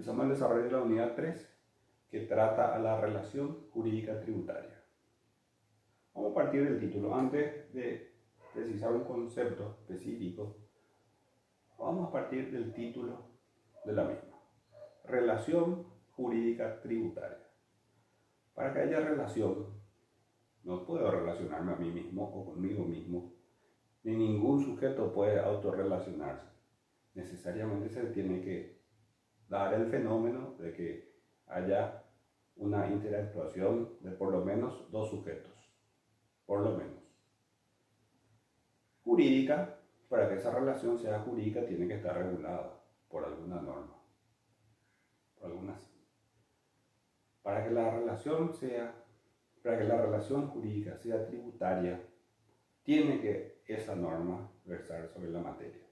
Empezamos el desarrollo de la unidad 3, que trata a la relación jurídica tributaria. Vamos a partir del título. Antes de precisar un concepto específico, vamos a partir del título de la misma. Relación jurídica tributaria. Para que haya relación, no puedo relacionarme a mí mismo o conmigo mismo, ni ningún sujeto puede autorrelacionarse. Necesariamente se tiene que dar el fenómeno de que haya una interactuación de por lo menos dos sujetos, por lo menos. Jurídica, para que esa relación sea jurídica tiene que estar regulada por alguna norma, por algunas. Para que la relación jurídica sea tributaria, tiene que esa norma versar sobre la materia,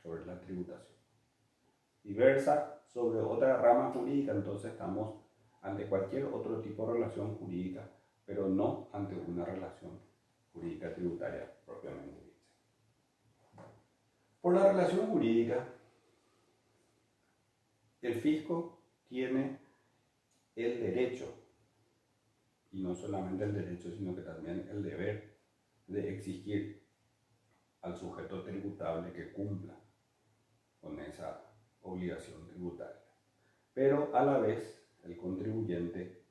sobre la tributación. Y versa sobre otra rama jurídica, entonces estamos ante cualquier otro tipo de relación jurídica, pero no ante una relación jurídica tributaria propiamente dicha. Por la relación jurídica, el fisco tiene el derecho, y no solamente el derecho, sino que también el deber de exigir al sujeto tributable que cumpla con esa obligación tributaria. Pero a la vez, el contribuyente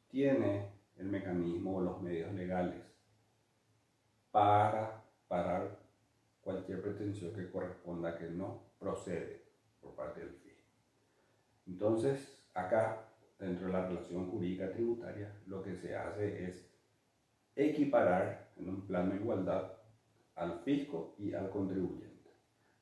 tiene el mecanismo o los medios legales para parar cualquier pretensión que corresponda que no procede por parte del fisco. Entonces, acá, dentro de la relación jurídica tributaria, lo que se hace es equiparar en un plano de igualdad al fisco y al contribuyente.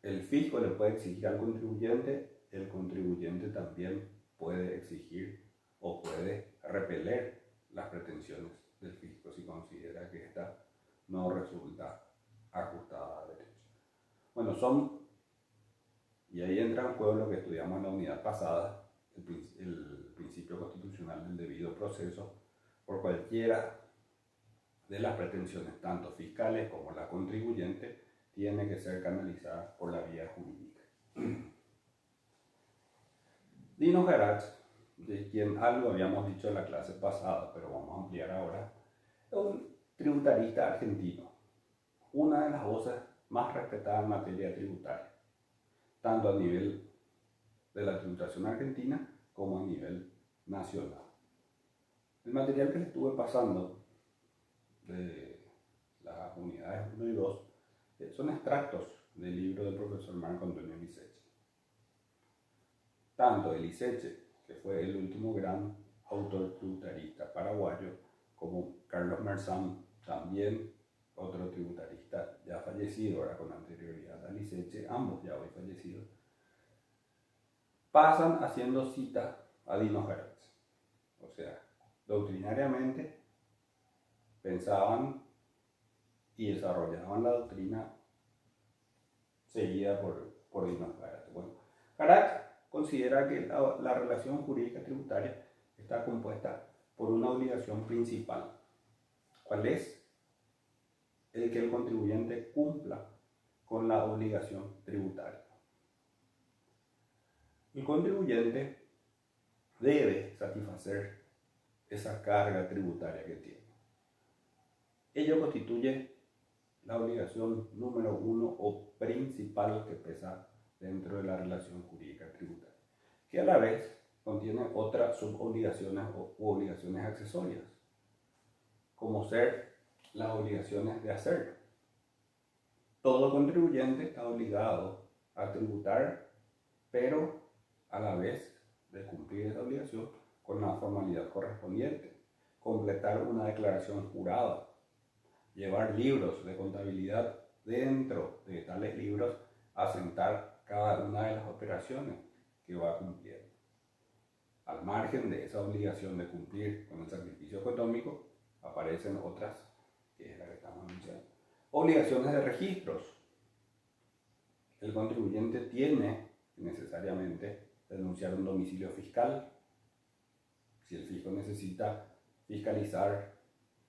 El fisco le puede exigir al contribuyente, el contribuyente también puede exigir o puede repeler las pretensiones del fisco si considera que ésta no resulta ajustada a derecho. Bueno, y ahí entra en juego lo que estudiamos en la unidad pasada, el principio constitucional del debido proceso. Por cualquiera de las pretensiones, tanto fiscales como la contribuyente, tiene que ser canalizada por la vía jurídica. Dino Garat, de quien algo habíamos dicho en la clase pasada, pero vamos a ampliar ahora, es un tributarista argentino, una de las voces más respetadas en materia tributaria, tanto a nivel de la tributación argentina como a nivel nacional. El material que le estuve pasando de las unidades 1 y 2 son extractos del libro del profesor Marco Antonio Liceche. Tanto de Liceche, que fue el último gran autor tributarista paraguayo, como Carlos Mersam, también otro tributarista ya fallecido, ahora con anterioridad a Liceche, ambos ya hoy fallecidos, pasan haciendo cita a Dino Garat. O sea, doctrinariamente pensaban y desarrollaban la doctrina seguida por Dino Garat. Bueno, Garat considera que la relación jurídica tributaria está compuesta por una obligación principal. ¿Cuál es? El que el contribuyente cumpla con la obligación tributaria. El contribuyente debe satisfacer esa carga tributaria que tiene. Ello constituye la obligación número 1 o principal que pesa dentro de la relación jurídica tributaria, que a la vez contiene otras subobligaciones u obligaciones accesorias, como ser las obligaciones de hacer. Todo contribuyente está obligado a tributar, pero a la vez de cumplir esa obligación con la formalidad correspondiente, completar una declaración jurada, llevar libros de contabilidad dentro de tales libros, asentar cada una de las operaciones que va cumpliendo. Al margen de esa obligación de cumplir con el sacrificio económico, aparecen otras, que es la que estamos anunciando. Obligaciones de registros. El contribuyente tiene necesariamente denunciar un domicilio fiscal. Si el fisco necesita fiscalizar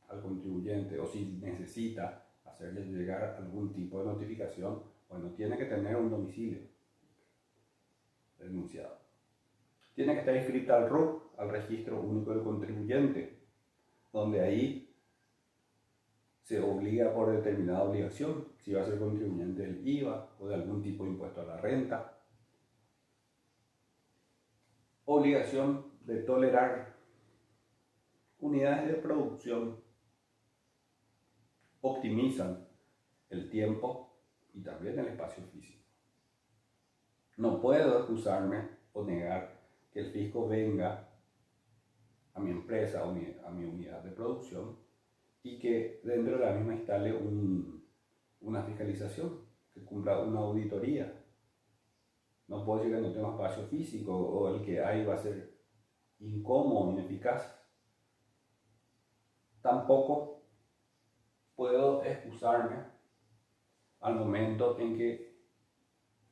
al contribuyente o si necesita hacerle llegar algún tipo de notificación, bueno, tiene que tener un domicilio denunciado. tiene que estar inscrita al RUC, al Registro Único del Contribuyente, donde ahí se obliga por determinada obligación, si va a ser contribuyente del IVA o de algún tipo de impuesto a la renta. Obligación de tolerar unidades de producción, optimizan el tiempo y también el espacio físico. No puedo excusarme o negar que el fisco venga a mi empresa o a mi unidad de producción y que dentro de la misma instale una fiscalización, que cumpla una auditoría. No puedo decir que no tengo espacio físico o el que hay va a ser incómodo, ineficaz. Tampoco puedo excusarme al momento en que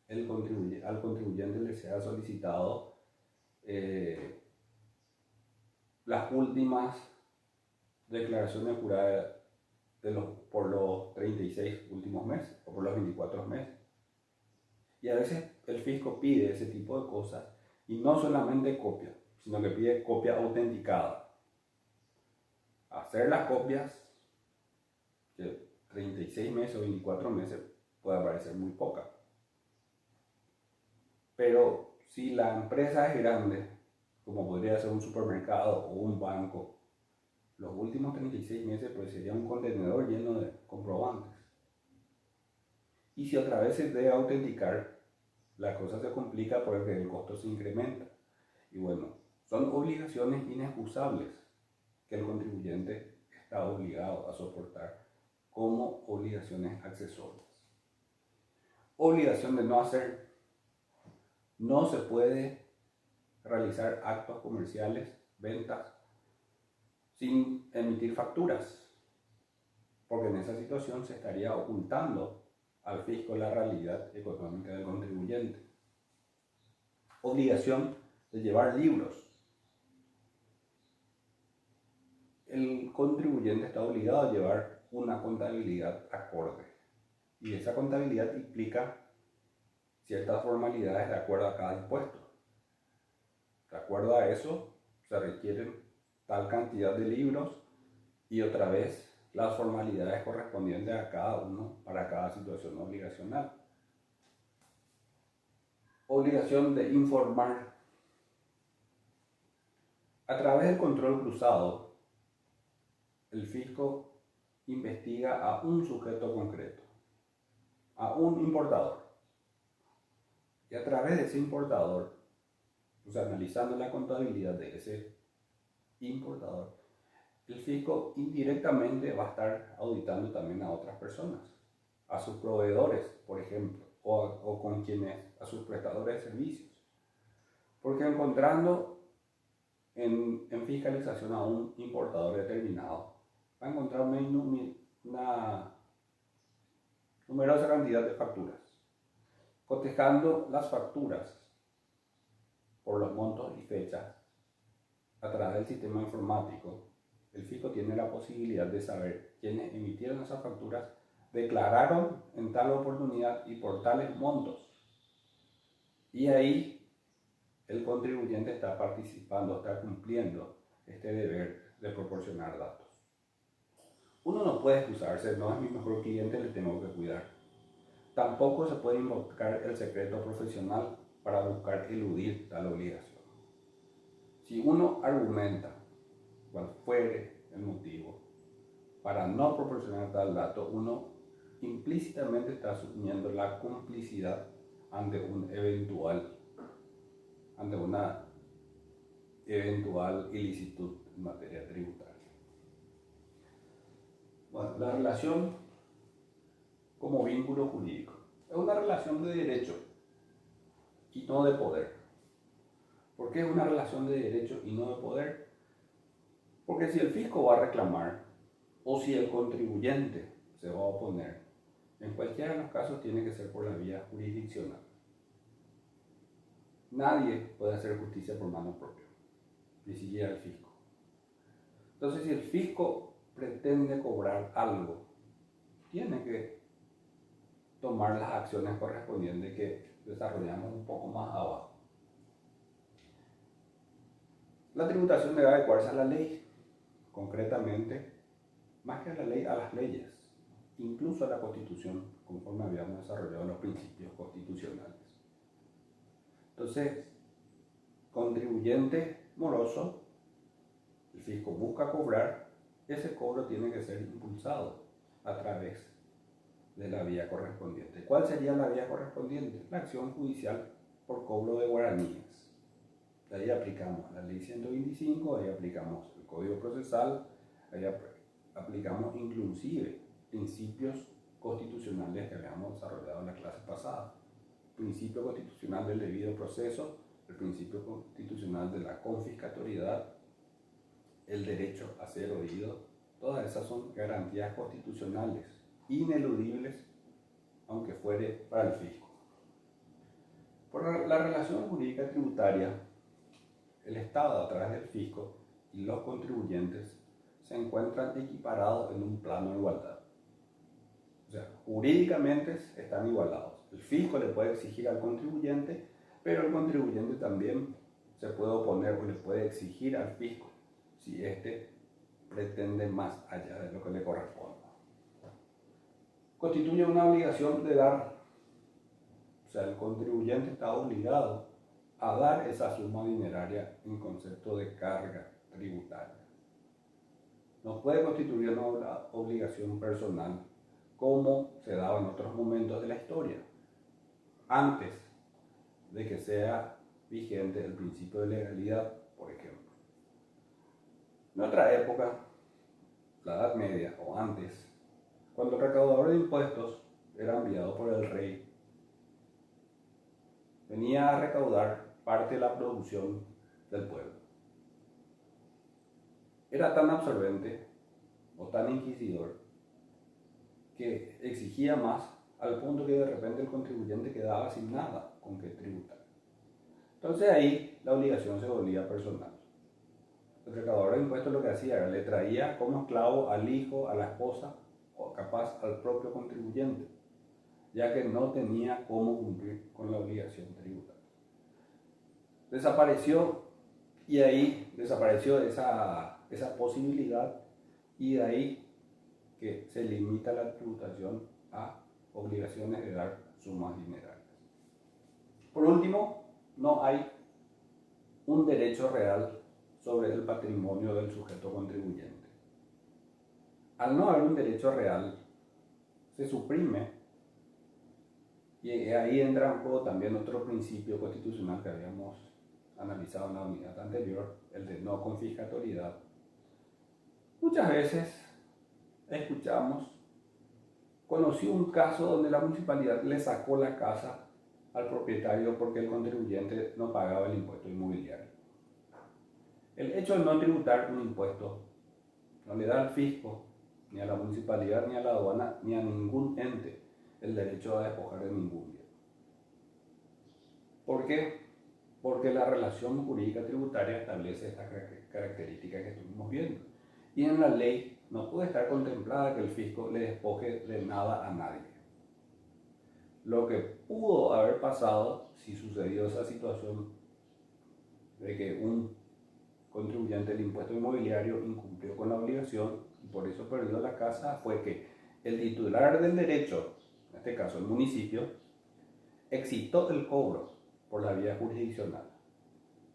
al contribuyente le sea solicitado las últimas declaraciones juradas por los 36 últimos meses o por los 24 meses. Y a veces el fisco pide ese tipo de cosas y no solamente copia, sino que pide copia autenticada. Hacer las copias de 36 meses o 24 meses puede parecer muy poca. Pero si la empresa es grande, como podría ser un supermercado o un banco, los últimos 36 meses pues sería un contenedor lleno de comprobantes. Y si otra vez se debe autenticar, la cosa se complica porque el costo se incrementa. Y bueno, son obligaciones inexcusables que el contribuyente está obligado a soportar como obligaciones accesorias. Obligación de no hacer. No se puede realizar actos comerciales, ventas, sin emitir facturas, porque en esa situación se estaría ocultando al fisco la realidad económica del contribuyente. Obligación de llevar libros. El contribuyente está obligado a llevar una contabilidad acorde, y esa contabilidad implica ciertas formalidades de acuerdo a cada impuesto. De acuerdo a eso, se requieren tal cantidad de libros y otra vez las formalidades correspondientes a cada uno para cada situación obligacional. Obligación de informar. A través del control cruzado, el fisco investiga a un sujeto concreto, a un importador. Y a través de ese importador, o sea, analizando la contabilidad de ese importador, el fisco indirectamente va a estar auditando también a otras personas, a sus proveedores, por ejemplo, o con quienes, a sus prestadores de servicios. Porque encontrando en fiscalización a un importador determinado, va a encontrar una numerosa cantidad de facturas. Cotejando las facturas por los montos y fechas a través del sistema informático, el fisco tiene la posibilidad de saber quiénes emitieron esas facturas, declararon en tal oportunidad y por tales montos. Y ahí el contribuyente está participando, está cumpliendo este deber de proporcionar datos. Uno no puede excusarse, no es mi mejor cliente, le tengo que cuidar. Tampoco se puede invocar el secreto profesional para buscar eludir tal obligación. Si uno argumenta, cual fuere el motivo, para no proporcionar tal dato, uno implícitamente está asumiendo la complicidad ante una eventual ilicitud en materia tributaria. Bueno, la relación como vínculo jurídico es una relación de derecho y no de poder. ¿Por qué es una relación de derecho y no de poder? Porque si el fisco va a reclamar o si el contribuyente se va a oponer, en cualquiera de los casos tiene que ser por la vía jurisdiccional. Nadie puede hacer justicia por mano propia, ni siquiera el fisco. Entonces, si el fisco pretende cobrar algo, tiene que tomar las acciones correspondientes que desarrollamos un poco más abajo. La tributación debe adecuarse a la ley, concretamente, más que a la ley, a las leyes, incluso a la Constitución, conforme habíamos desarrollado los principios constitucionales. Entonces, contribuyente moroso, el fisco busca cobrar, ese cobro tiene que ser impulsado a través de la vía correspondiente. ¿Cuál sería la vía correspondiente? La acción judicial por cobro de guaraníes. De ahí aplicamos la ley 125, ahí aplicamos el Código Procesal, ahí aplicamos inclusive principios constitucionales que habíamos desarrollado en la clase pasada. El principio constitucional del debido proceso, el principio constitucional de la confiscatoriedad, el derecho a ser oído, todas esas son garantías constitucionales, ineludibles, aunque fuere para el fisco. Por la relación jurídica tributaria, el Estado a través del fisco y los contribuyentes se encuentran equiparados en un plano de igualdad. O sea, jurídicamente están igualados. El fisco le puede exigir al contribuyente, pero el contribuyente también se puede oponer o le puede exigir al fisco si éste pretende más allá de lo que le corresponde. Constituye una obligación de dar, o sea, el contribuyente está obligado a dar esa suma dineraria en concepto de carga tributaria. No puede constituir una obligación personal como se daba en otros momentos de la historia, antes de que sea vigente el principio de legalidad, por ejemplo. En otra época, la Edad Media o antes, cuando el recaudador de impuestos era enviado por el rey, venía a recaudar parte de la producción del pueblo. Era tan absorbente o tan inquisidor que exigía más al punto que de repente el contribuyente quedaba sin nada con que tributar. Entonces ahí la obligación se volvía personal. El recaudador de impuestos lo que hacía era le traía como esclavo al hijo, a la esposa o capaz al propio contribuyente, ya que no tenía cómo cumplir con la obligación tributaria. Desapareció y ahí desapareció esa posibilidad y de ahí que se limita la tributación a obligaciones de dar sumas dinerarias. Por último, no hay un derecho real sobre el patrimonio del sujeto contribuyente. Al no haber un derecho real, se suprime, y ahí entra en juego también otro principio constitucional que habíamos analizado en la unidad anterior, el de no confiscatoriedad. Muchas veces escuchamos, conocí un caso donde la municipalidad le sacó la casa al propietario porque el contribuyente no pagaba el impuesto inmobiliario. El hecho de no tributar un impuesto no le da al fisco, ni a la municipalidad, ni a la aduana, ni a ningún ente el derecho a despojar de ningún bien. ¿Por qué? Porque la relación jurídica tributaria establece esta característica que estuvimos viendo. Y en la ley no puede estar contemplada que el fisco le despoje de nada a nadie. Lo que pudo haber pasado si sucedió esa situación de que un contribuyente del impuesto inmobiliario incumplió con la obligación y por eso perdió la casa, fue que el titular del derecho, en este caso el municipio, exitó el cobro por la vía jurisdiccional.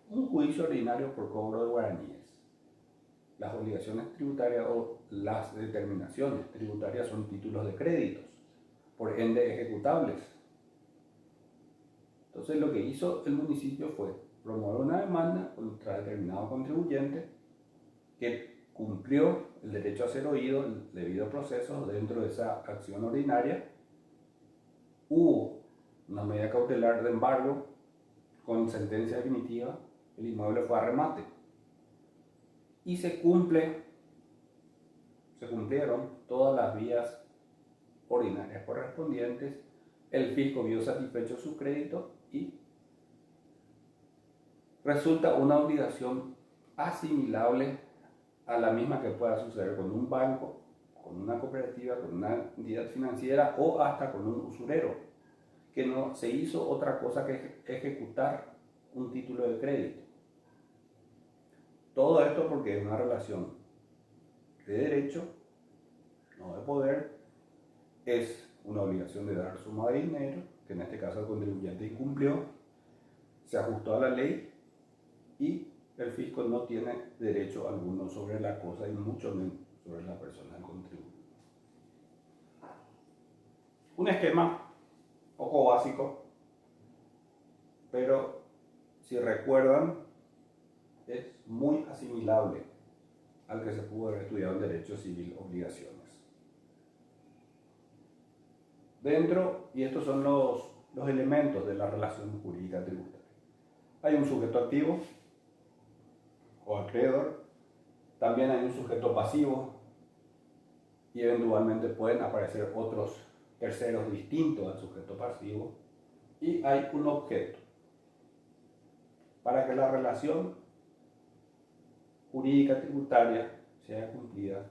Un juicio ordinario por cobro de guaraníes. Las obligaciones tributarias o las determinaciones tributarias son títulos de créditos, por ende ejecutables. Entonces lo que hizo el municipio fue promover una demanda contra determinado contribuyente que cumplió el derecho a ser oído, el debido proceso dentro de esa acción ordinaria. Hubo una medida cautelar de embargo con sentencia definitiva, el inmueble fue a remate y se cumplieron todas las vías ordinarias correspondientes. El fisco vio satisfecho su crédito y resulta una obligación asimilable a la misma que pueda suceder con un banco, con una cooperativa, con una entidad financiera o hasta con un usurero, que no se hizo otra cosa que ejecutar un título de crédito. Todo esto porque es una relación de derecho, no de poder, es una obligación de dar suma de dinero, que en este caso el contribuyente incumplió, se ajustó a la ley y el fisco no tiene derecho alguno sobre la cosa y mucho menos sobre la persona del contribuyente. Un esquema poco básico, pero si recuerdan es muy asimilable al que se pudo haber estudiado en Derecho Civil Obligaciones. Dentro, y estos son los elementos de la relación jurídica tributaria. Hay un sujeto activo o acreedor, también hay un sujeto pasivo y eventualmente pueden aparecer otros terceros distintos al sujeto pasivo y hay un objeto. Para que la relación jurídica tributaria sea cumplida,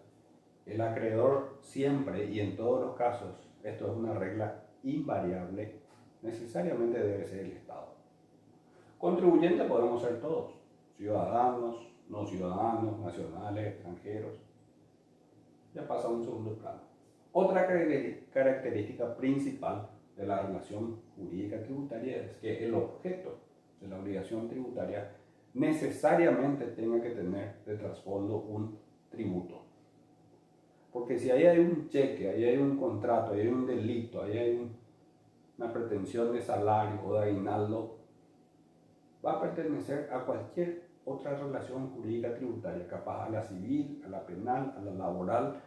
el acreedor siempre y en todos los casos, esto es una regla invariable, necesariamente debe ser el Estado. Contribuyentes podemos ser todos, ciudadanos, no ciudadanos, nacionales, extranjeros. Ya pasa a un segundo plano. Otra característica principal de la relación jurídica tributaria es que el objeto de la obligación tributaria necesariamente tenga que tener de trasfondo un tributo. Porque si ahí hay un cheque, ahí hay un contrato, ahí hay un delito, ahí hay una pretensión de salario o de aguinaldo, va a pertenecer a cualquier otra relación jurídica tributaria, capaz a la civil, a la penal, a la laboral,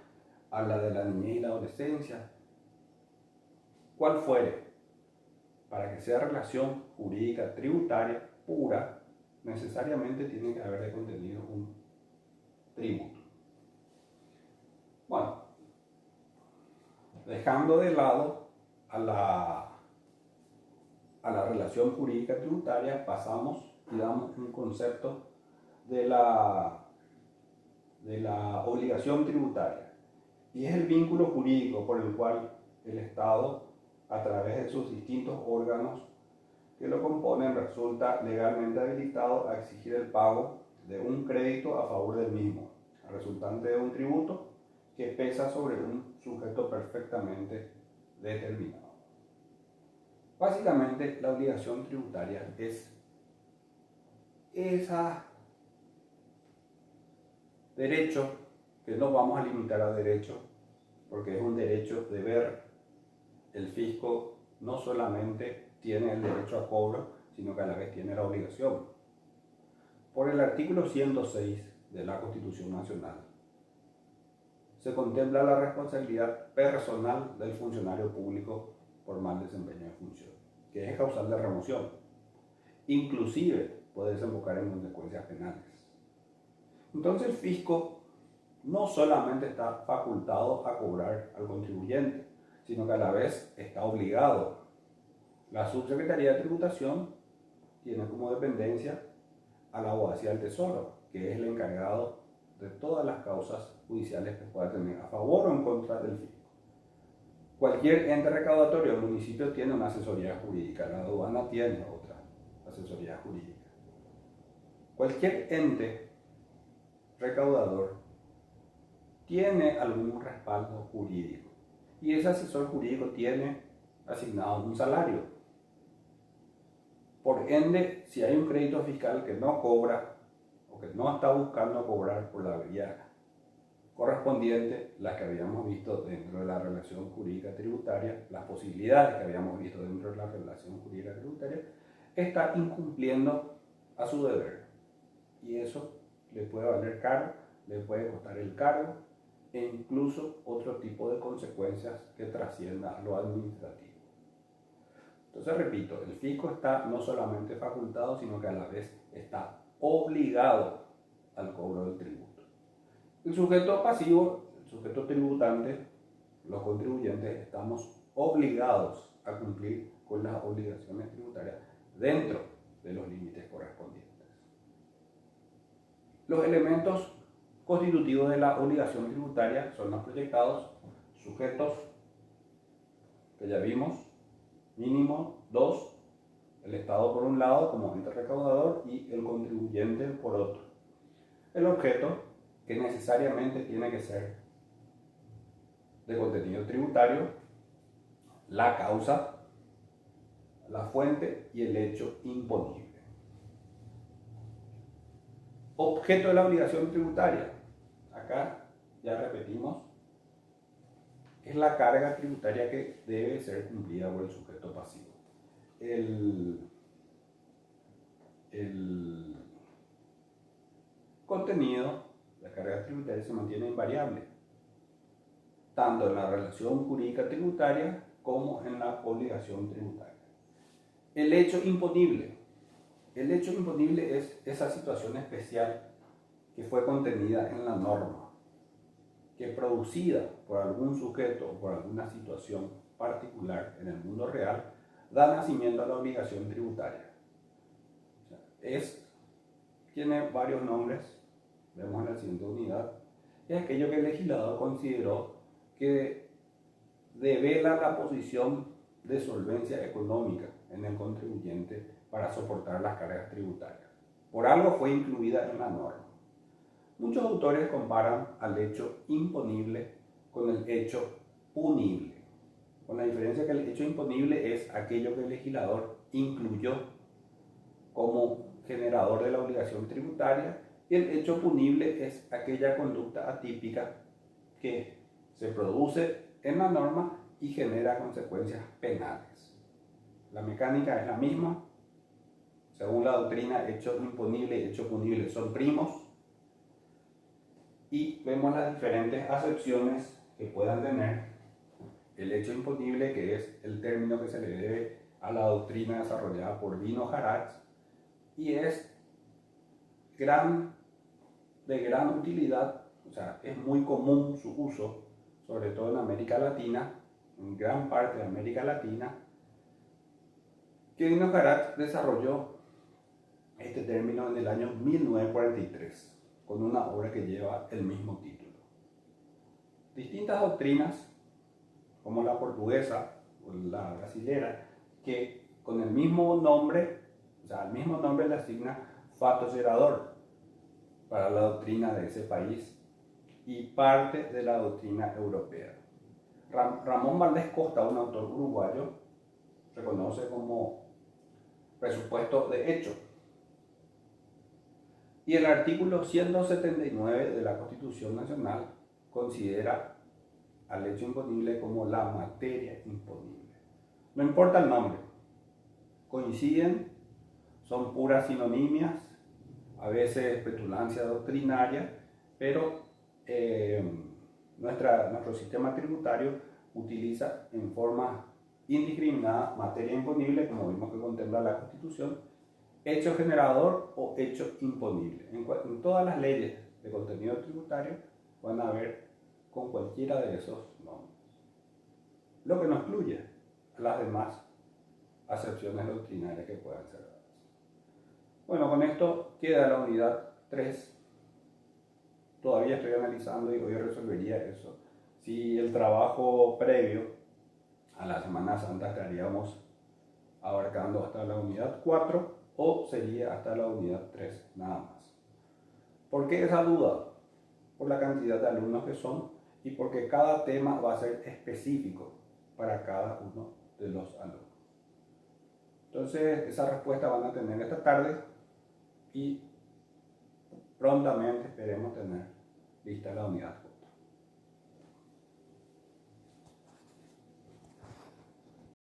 a la de la niñez y la adolescencia, cual fuere. Para que sea relación jurídica tributaria pura, necesariamente tiene que haber de contenido un tributo. Bueno, dejando de lado a la relación jurídica tributaria, pasamos y damos un concepto de la obligación tributaria. Y es el vínculo jurídico por el cual el Estado, a través de sus distintos órganos que lo componen, resulta legalmente habilitado a exigir el pago de un crédito a favor del mismo, resultante de un tributo que pesa sobre un sujeto perfectamente determinado. Básicamente, la obligación tributaria es ese derecho, que no vamos a limitar a derecho, porque es un derecho deber. El fisco no solamente tiene el derecho a cobro, sino que a la vez tiene la obligación. Por el artículo 106 de la Constitución Nacional, se contempla la responsabilidad personal del funcionario público por mal desempeño de función, que es causal de remoción. Inclusive puede desembocar en consecuencias penales. Entonces el fisco no solamente está facultado a cobrar al contribuyente, sino que a la vez está obligado. La Subsecretaría de Tributación tiene como dependencia a la Abogacía del Tesoro, que es el encargado de todas las causas judiciales que pueda tener a favor o en contra del fisco. Cualquier ente recaudatorio del municipio tiene una asesoría jurídica, la aduana tiene otra asesoría jurídica. Cualquier ente recaudador tiene algún respaldo jurídico y ese asesor jurídico tiene asignado un salario. Por ende, si hay un crédito fiscal que no cobra o que no está buscando cobrar por la vía correspondiente, las que habíamos visto dentro de la relación jurídica tributaria, las posibilidades que habíamos visto dentro de la relación jurídica tributaria, está incumpliendo a su deber. Y eso le puede valer caro, le puede costar el cargo e incluso otro tipo de consecuencias que trascienda a lo administrativo. Entonces, repito, el fisco está no solamente facultado, sino que a la vez está obligado al cobro del tributo. El sujeto pasivo, el sujeto tributante, los contribuyentes, estamos obligados a cumplir con las obligaciones tributarias dentro de los límites correspondientes. Los elementos constitutivos de la obligación tributaria son los proyectados: sujetos, que ya vimos, mínimo 2, el Estado por un lado como ente recaudador y el contribuyente por otro. el objeto, que necesariamente tiene que ser de contenido tributario, la causa, la fuente y el hecho imponible. Objeto de la obligación tributaria. Acá ya repetimos, es la carga tributaria que debe ser cumplida por el sujeto pasivo. El contenido, la carga tributaria se mantiene invariable, tanto en la relación jurídica tributaria como en la obligación tributaria. El hecho imponible. El hecho imponible es esa situación especial que fue contenida en la norma, que producida por algún sujeto o por alguna situación particular en el mundo real, da nacimiento a la obligación tributaria. Tiene varios nombres, vemos en la siguiente unidad. Es aquello que el legislador consideró que devela la posición de solvencia económica en el contribuyente para soportar las cargas tributarias. Por algo fue incluida en la norma. Muchos autores comparan al hecho imponible con el hecho punible, con la diferencia que el hecho imponible es aquello que el legislador incluyó como generador de la obligación tributaria y el hecho punible es aquella conducta atípica que se produce en la norma y genera consecuencias penales. La mecánica es la misma. Según la doctrina, hecho imponible y hecho punible son primos. Y vemos las diferentes acepciones que puedan tener el hecho imponible, que es el término que se le debe a la doctrina desarrollada por Vino Haratz, y es de gran utilidad, o sea, es muy común su uso, sobre todo en América Latina, en gran parte de América Latina, que Vino Haratz desarrolló este término en el año 1943, con una obra que lleva el mismo título. Distintas doctrinas, como la portuguesa o la brasilera, que con el mismo nombre, o sea, al mismo nombre le asigna fato gerador para la doctrina de ese país y parte de la doctrina europea. Ramón Valdés Costa, un autor uruguayo, reconoce como presupuesto de hecho. Y el artículo 179 de la Constitución Nacional considera al hecho imponible como la materia imponible. No importa el nombre, coinciden, son puras sinonimias, a veces petulancia doctrinaria, pero nuestro sistema tributario utiliza en forma indiscriminada materia imponible, como vimos que contempla la Constitución, hecho generador o hecho imponible. En todas las leyes de contenido tributario van a ver con cualquiera de esos nombres, lo que no excluye las demás acepciones doctrinarias que puedan ser dadas. Bueno, con esto queda la unidad 3. Todavía estoy analizando y hoy resolvería eso. Si el trabajo previo a la Semana Santa estaríamos abarcando hasta la unidad 4 o sería hasta la unidad 3 nada más. ¿Por qué esa duda? Por la cantidad de alumnos que son y porque cada tema va a ser específico para cada uno de los alumnos. Entonces, esa respuesta van a tener esta tarde y prontamente esperemos tener lista la unidad 4.